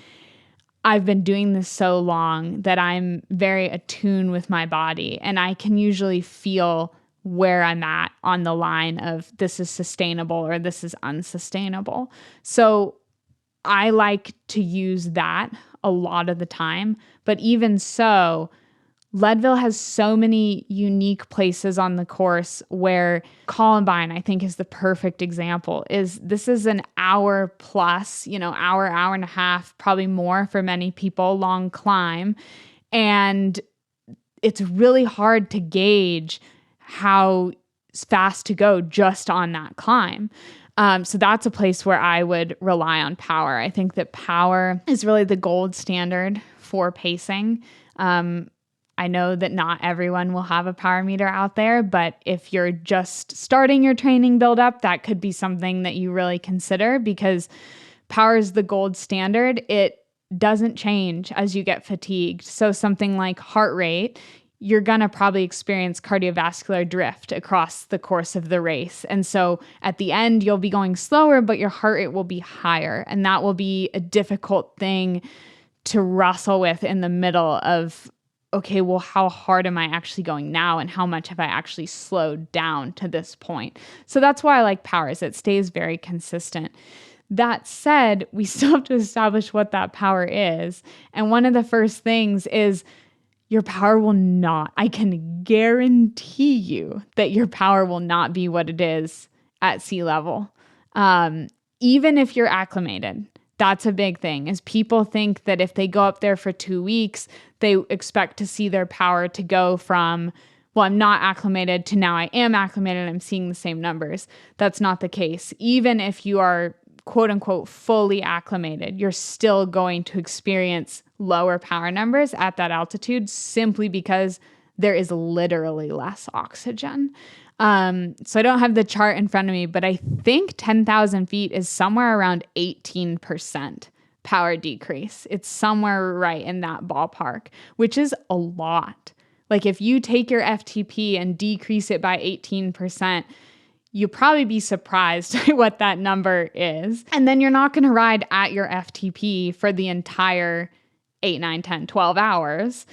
I've been doing this so long that I'm very attuned with my body, and I can usually feel where I'm at on the line of this is sustainable or this is unsustainable. So I like to use that a lot of the time. But even so, Leadville has so many unique places on the course where Columbine, I think, is the perfect example. This is an hour plus, hour and a half, probably more for many people, long climb. And it's really hard to gauge how fast to go just on that climb. So that's a place where I would rely on power. I think that power is really the gold standard for pacing. I know that not everyone will have a power meter out there, but if you're just starting your training build up, that could be something that you really consider, because power is the gold standard. It doesn't change as you get fatigued. So something like heart rate, you're going to probably experience cardiovascular drift across the course of the race. And so at the end, you'll be going slower, but your heart rate will be higher. And that will be a difficult thing to wrestle with in the middle of, okay, well, how hard am I actually going now? And how much have I actually slowed down to this point? So that's why I like power, is it stays very consistent. That said, we still have to establish what that power is. And one of the first things is your power will not, I can guarantee you that your power will not be what it is at sea level. Even if you're acclimated, that's a big thing, is people think that if they go up there for 2 weeks, they expect to see their power to go from, well, I'm not acclimated to now I am acclimated, I'm seeing the same numbers. That's not the case. Even if you are quote unquote fully acclimated, you're still going to experience lower power numbers at that altitude simply because there is literally less oxygen. So I don't have the chart in front of me, but I think 10,000 feet is somewhere around 18% power decrease. It's somewhere right in that ballpark, which is a lot. Like if you take your FTP and decrease it by 18%, you'll probably be surprised what that number is. And then you're not going to ride at your FTP for the entire 8, 9, 10, 12 hours.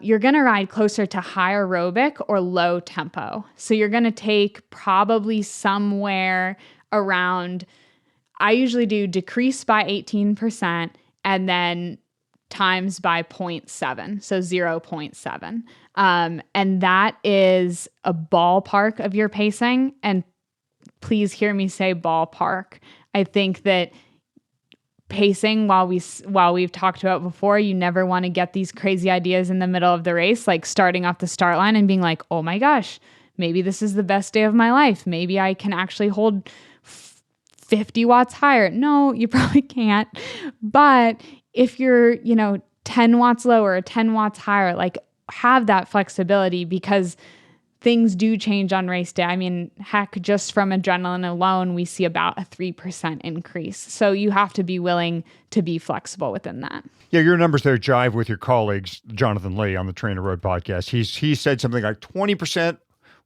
You're going to ride closer to high aerobic or low tempo. So you're going to take probably somewhere around, I usually do decrease by 18% and then times by 0.7, so 0.7. And that is a ballpark of your pacing. And please hear me say ballpark. I think that pacing, while we've talked about before, you never want to get these crazy ideas in the middle of the race, like starting off the start line and being like, oh my gosh, maybe this is the best day of my life. Maybe I can actually hold 50 watts higher. No, you probably can't. But if you're, 10 watts lower or 10 watts higher, like have that flexibility, because things do change on race day. I mean, heck, just from adrenaline alone, we see about a 3% increase. So you have to be willing to be flexible within that. Yeah, your numbers there jive with your colleagues, Jonathan Lee on the Trainer Road podcast. He said something like 20%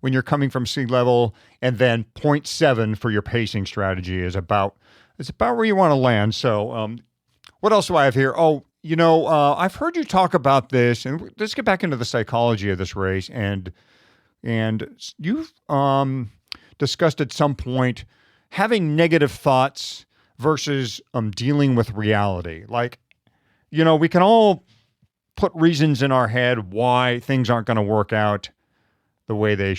when you're coming from sea level, and then 0.7 for your pacing strategy is about where you want to land. So what else do I have here? Oh, I've heard you talk about this, and let's get back into the psychology of this race. And you've discussed at some point having negative thoughts versus dealing with reality. Like, we can all put reasons in our head why things aren't going to work out the way they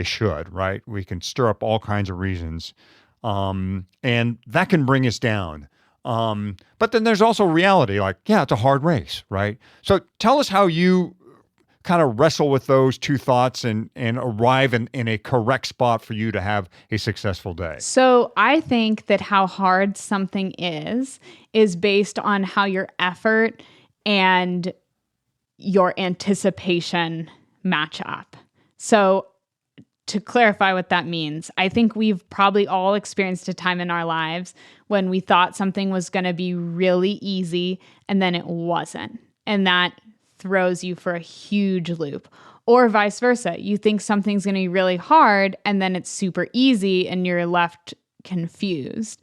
should, right? We can stir up all kinds of reasons, and that can bring us down. But then there's also reality, like, yeah, it's a hard race, right? So tell us how you kind of wrestle with those two thoughts and arrive in a correct spot for you to have a successful day. So I think that how hard something is based on how your effort and your anticipation match up. So to clarify what that means, I think we've probably all experienced a time in our lives when we thought something was going to be really easy and then it wasn't. And that throws you for a huge loop. Or vice versa. You think something's going to be really hard and then it's super easy and you're left confused.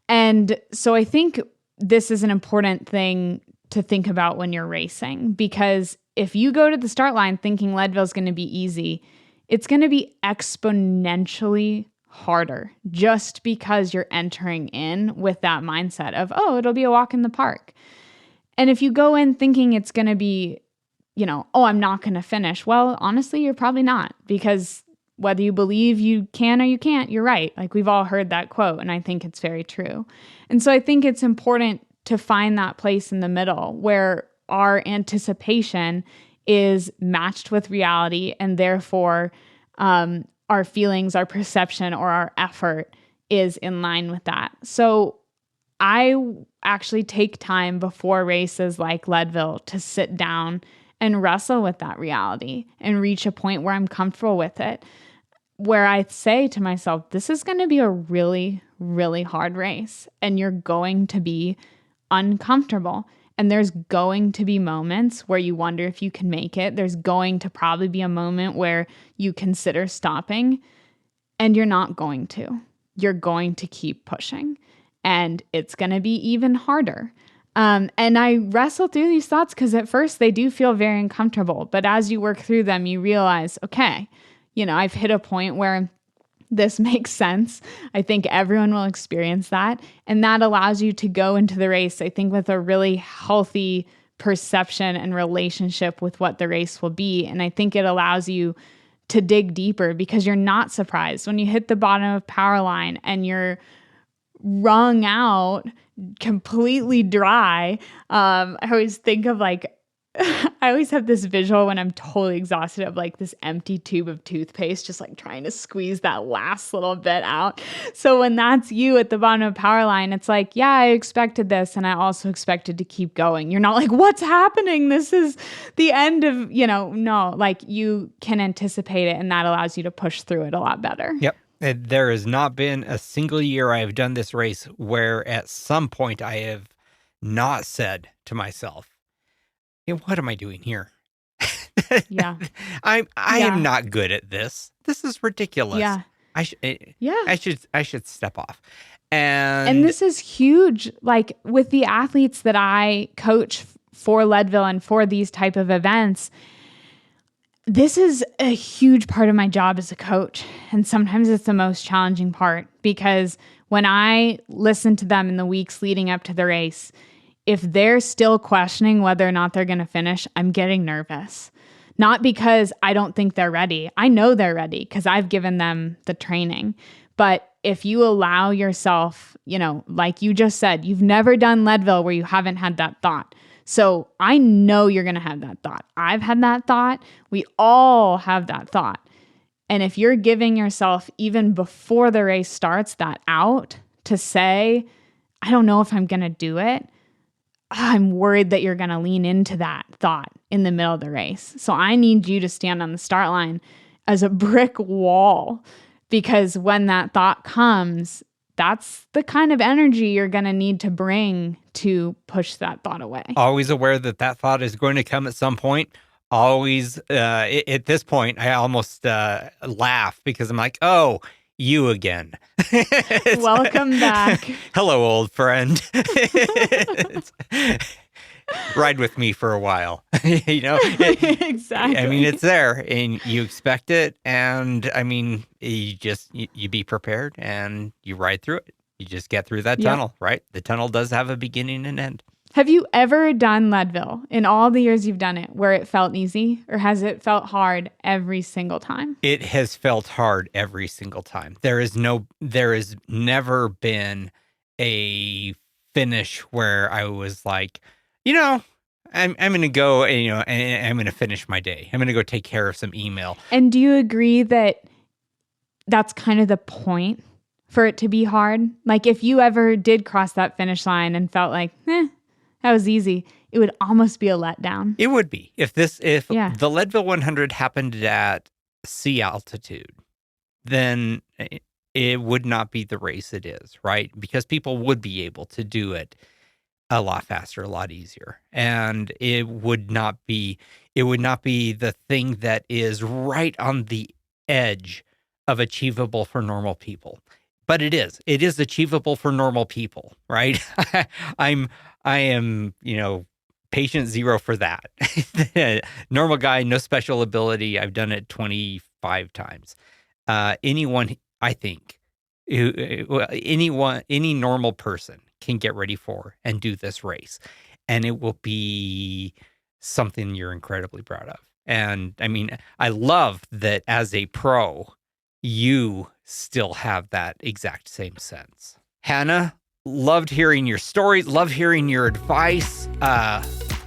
And so I think this is an important thing to think about when you're racing, because if you go to the start line thinking Leadville's going to be easy, it's going to be exponentially harder just because you're entering in with that mindset of, oh, it'll be a walk in the park. And if you go in thinking it's going to be, I'm not going to finish. Well, honestly, you're probably not, because whether you believe you can or you can't, you're right. Like, we've all heard that quote, and I think it's very true. And so I think it's important to find that place in the middle where our anticipation is matched with reality, and therefore our feelings, our perception, or our effort is in line with that. So I actually take time before races like Leadville to sit down and wrestle with that reality and reach a point where I'm comfortable with it, where I say to myself, this is going to be a really, really hard race, and you're going to be uncomfortable. And there's going to be moments where you wonder if you can make it. There's going to probably be a moment where you consider stopping, and you're not going to. You're going to keep pushing, and it's going to be even harder. And I wrestle through these thoughts because at first they do feel very uncomfortable. But as you work through them, you realize, okay, I've hit a point where this makes sense. I think everyone will experience that. And that allows you to go into the race, I think, with a really healthy perception and relationship with what the race will be. And I think it allows you to dig deeper, because you're not surprised when you hit the bottom of power line and you're wrung out, completely dry. I always think of I always have this visual when I'm totally exhausted of this empty tube of toothpaste, just trying to squeeze that last little bit out. So when that's you at the bottom of power line, it's yeah, I expected this, and I also expected to keep going. You're not what's happening? This is the end of, no, you can anticipate it, and that allows you to push through it a lot better. Yep. There has not been a single year I have done this race where at some point I have not said to myself, hey, what am I doing here? Yeah. I am not good at this. This is ridiculous. Yeah. I should step off. And this is huge. With the athletes that I coach for Leadville and for these type of events, this is a huge part of my job as a coach. And sometimes it's the most challenging part, because when I listen to them in the weeks leading up to the race, if they're still questioning whether or not they're going to finish, I'm getting nervous. Not because I don't think they're ready. I know they're ready because I've given them the training. But if you allow yourself, like you just said, you've never done Leadville where you haven't had that thought. So I know you're going to have that thought. I've had that thought. We all have that thought. And if you're giving yourself, even before the race starts, that out to say, I don't know if I'm going to do it, I'm worried that you're going to lean into that thought in the middle of the race. So I need you to stand on the start line as a brick wall, because when that thought comes, that's the kind of energy you're going to need to bring to push that thought away. Always aware that that thought is going to come at some point. Always, at this point, I almost laugh because I'm like, oh, you again. Welcome back. Hello, old friend. Ride with me for a while. Exactly. I mean, it's there and you expect it. And I mean, you be prepared and you ride through it. You just get through that tunnel, right? The tunnel does have a beginning and end. Have you ever done Leadville in all the years you've done it where it felt easy, or has it felt hard every single time? It has felt hard every single time. There has never been a finish where I was like, I'm going to go, and I'm going to finish my day. I'm going to go take care of some email. And do you agree that that's kind of the point for it to be hard? Like if you ever did cross that finish line and felt like, that was easy, it would almost be a letdown. It would be. If the Leadville 100 happened at sea altitude, then it would not be the race it is, right? Because people would be able to do it a lot faster, a lot easier. And it would not be the thing that is right on the edge of achievable for normal people. But it is achievable for normal people, right? I am, patient zero for that. Normal guy, no special ability. I've done it 25 times. Anyone, I think, any normal person can get ready for and do this race. And it will be something you're incredibly proud of. And I mean, I love that as a pro, you still have that exact same sense. Hannah, loved hearing your stories, love hearing your advice,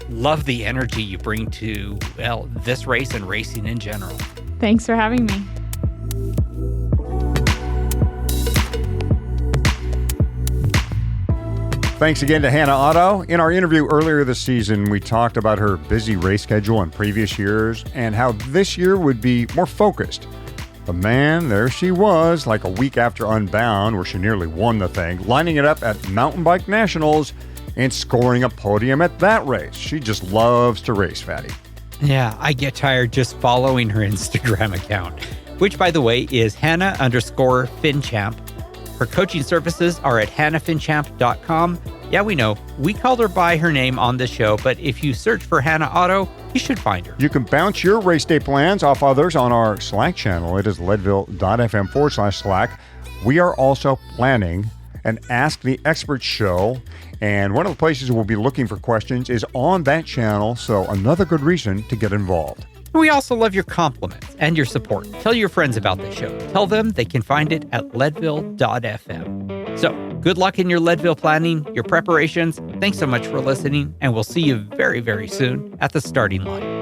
love the energy you bring to, this race and racing in general. Thanks for having me. Thanks again to Hannah Otto. In our interview earlier this season, we talked about her busy race schedule in previous years and how this year would be more focused. But man, there she was, like a week after Unbound, where she nearly won the thing, lining it up at Mountain Bike Nationals and scoring a podium at that race. She just loves to race, Fatty. Yeah, I get tired just following her Instagram account, which, by the way, is Hannah_FinChamp. Her coaching services are at hannahfinchamp.com. Yeah, we know. We called her by her name on this show, but if you search for Hannah Otto, you should find her. You can bounce your race day plans off others on our Slack channel. It is leadville.fm/Slack. We are also planning an Ask the Expert show, and one of the places we'll be looking for questions is on that channel, so another good reason to get involved. We also love your compliments and your support. Tell your friends about the show. Tell them they can find it at leadville.fm. So, good luck in your Leadville planning, your preparations. Thanks so much for listening, and we'll see you very, very soon at the starting line.